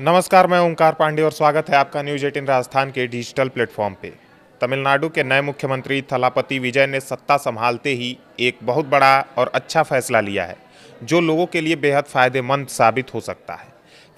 नमस्कार, मैं ओंकार पांडे और स्वागत है आपका न्यूज 18 राजस्थान के डिजिटल प्लेटफॉर्म पे। तमिलनाडु के नए मुख्यमंत्री थलापति विजय ने सत्ता संभालते ही एक बहुत बड़ा और अच्छा फैसला लिया है, जो लोगों के लिए बेहद फायदेमंद साबित हो सकता है।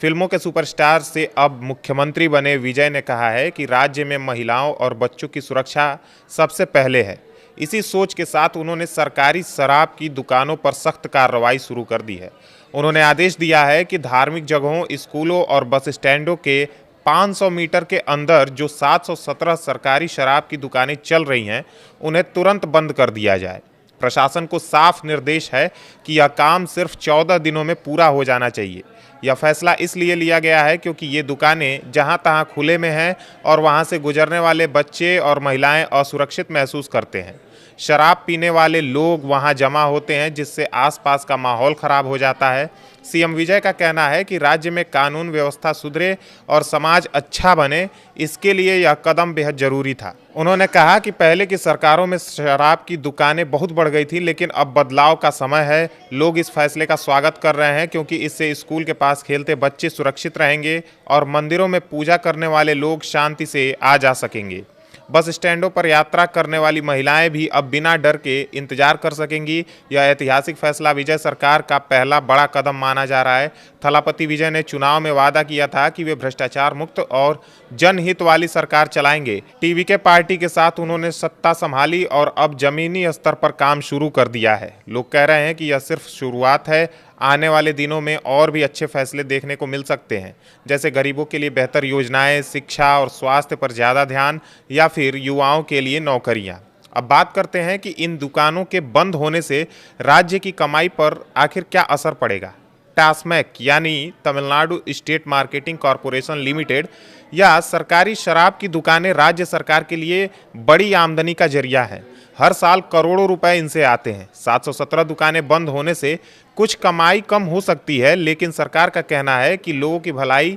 फिल्मों के सुपरस्टार से अब मुख्यमंत्री बने विजय ने कहा है कि राज्य में महिलाओं और बच्चों की सुरक्षा सबसे पहले है। इसी सोच के साथ उन्होंने सरकारी शराब की दुकानों पर सख्त कार्रवाई शुरू कर दी है। उन्होंने आदेश दिया है कि धार्मिक जगहों, स्कूलों और बस स्टैंडों के 500 मीटर के अंदर जो 717 सरकारी शराब की दुकानें चल रही हैं, उन्हें तुरंत बंद कर दिया जाए। प्रशासन को साफ निर्देश है कि यह काम सिर्फ 14 दिनों में पूरा हो जाना चाहिए। यह फैसला इसलिए लिया गया है क्योंकि ये दुकानें जहां तहां खुले में हैं और वहां से गुजरने वाले बच्चे और महिलाएं असुरक्षित महसूस करते हैं। शराब पीने वाले लोग वहां जमा होते हैं, जिससे आसपास का माहौल खराब हो जाता है। सीएम विजय का कहना है कि राज्य में कानून व्यवस्था सुधरे और समाज अच्छा बने, इसके लिए यह कदम बेहद जरूरी था। उन्होंने कहा कि पहले की सरकारों में शराब की दुकानें बहुत बढ़ गई थी, लेकिन अब बदलाव का समय है। लोग इस फैसले का स्वागत कर रहे हैं क्योंकि इससे स्कूल के पास खेलते बच्चे सुरक्षित रहेंगे और मंदिरों में पूजा करने वाले लोग शांति से आ जा सकेंगे। बस स्टैंडों पर यात्रा करने वाली महिलाएं भी अब बिना डर के इंतजार कर सकेंगी। यह ऐतिहासिक फैसला विजय सरकार का पहला बड़ा कदम माना जा रहा है। थलापति विजय ने चुनाव में वादा किया था कि वे भ्रष्टाचार मुक्त और जनहित वाली सरकार चलाएंगे। टीवी के पार्टी के साथ उन्होंने सत्ता संभाली और अब जमीनी स्तर पर काम शुरू कर दिया है। लोग कह रहे हैं कि यह सिर्फ शुरुआत है। आने वाले दिनों में और भी अच्छे फैसले देखने को मिल सकते हैं, जैसे गरीबों के लिए बेहतर योजनाएं, शिक्षा और स्वास्थ्य पर ज़्यादा ध्यान, या फिर युवाओं के लिए नौकरियां। अब बात करते हैं कि इन दुकानों के बंद होने से राज्य की कमाई पर आखिर क्या असर पड़ेगा। टास्मैक यानी Tamil Nadu state marketing corporation limited या सरकारी शराब की दुकानें राज्य सरकार के लिए बड़ी आमदनी का जरिया है। हर साल करोड़ों रुपए इनसे आते हैं। 717 दुकानें बंद होने से कुछ कमाई कम हो सकती है, लेकिन सरकार का कहना है कि लोगों की भलाई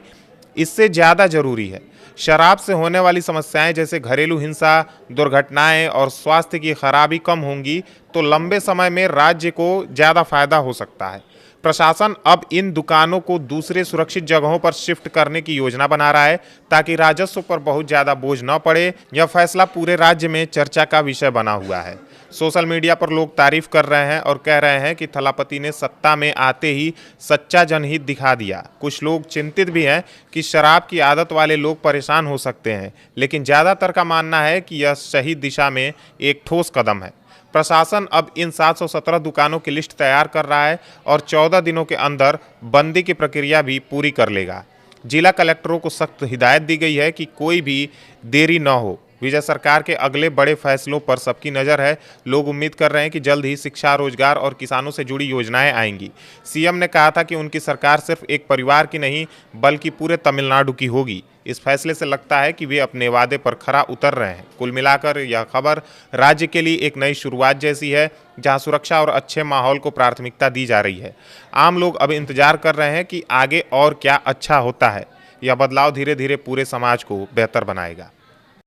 इससे ज़्यादा जरूरी है। शराब से होने वाली समस्याएं जैसे घरेलू हिंसा, दुर्घटनाएं और स्वास्थ्य की खराबी कम होंगी तो लंबे समय में राज्य को ज़्यादा फायदा हो सकता है। प्रशासन अब इन दुकानों को दूसरे सुरक्षित जगहों पर शिफ्ट करने की योजना बना रहा है ताकि राजस्व पर बहुत ज़्यादा बोझ न पड़े। यह फैसला पूरे राज्य में चर्चा का विषय बना हुआ है। सोशल मीडिया पर लोग तारीफ कर रहे हैं और कह रहे हैं कि थलापति ने सत्ता में आते ही सच्चा जनहित दिखा दिया। कुछ लोग चिंतित भी हैं कि शराब की आदत वाले लोग परेशान हो सकते हैं, लेकिन ज़्यादातर का मानना है कि यह सही दिशा में एक ठोस कदम है। प्रशासन अब इन 717 दुकानों की लिस्ट तैयार कर रहा है और 14 दिनों के अंदर बंदी की प्रक्रिया भी पूरी कर लेगा। जिला कलेक्टरों को सख्त हिदायत दी गई है कि कोई भी देरी न हो। विजय सरकार के अगले बड़े फैसलों पर सबकी नज़र है। लोग उम्मीद कर रहे हैं कि जल्द ही शिक्षा, रोजगार और किसानों से जुड़ी योजनाएं आएंगी। सीएम ने कहा था कि उनकी सरकार सिर्फ एक परिवार की नहीं बल्कि पूरे तमिलनाडु की होगी। इस फैसले से लगता है कि वे अपने वादे पर खरा उतर रहे हैं। कुल मिलाकर यह खबर राज्य के लिए एक नई शुरुआत जैसी है, जहां सुरक्षा और अच्छे माहौल को प्राथमिकता दी जा रही है। आम लोग अब इंतजार कर रहे हैं कि आगे और क्या अच्छा होता है। यह बदलाव धीरे धीरे पूरे समाज को बेहतर बनाएगा।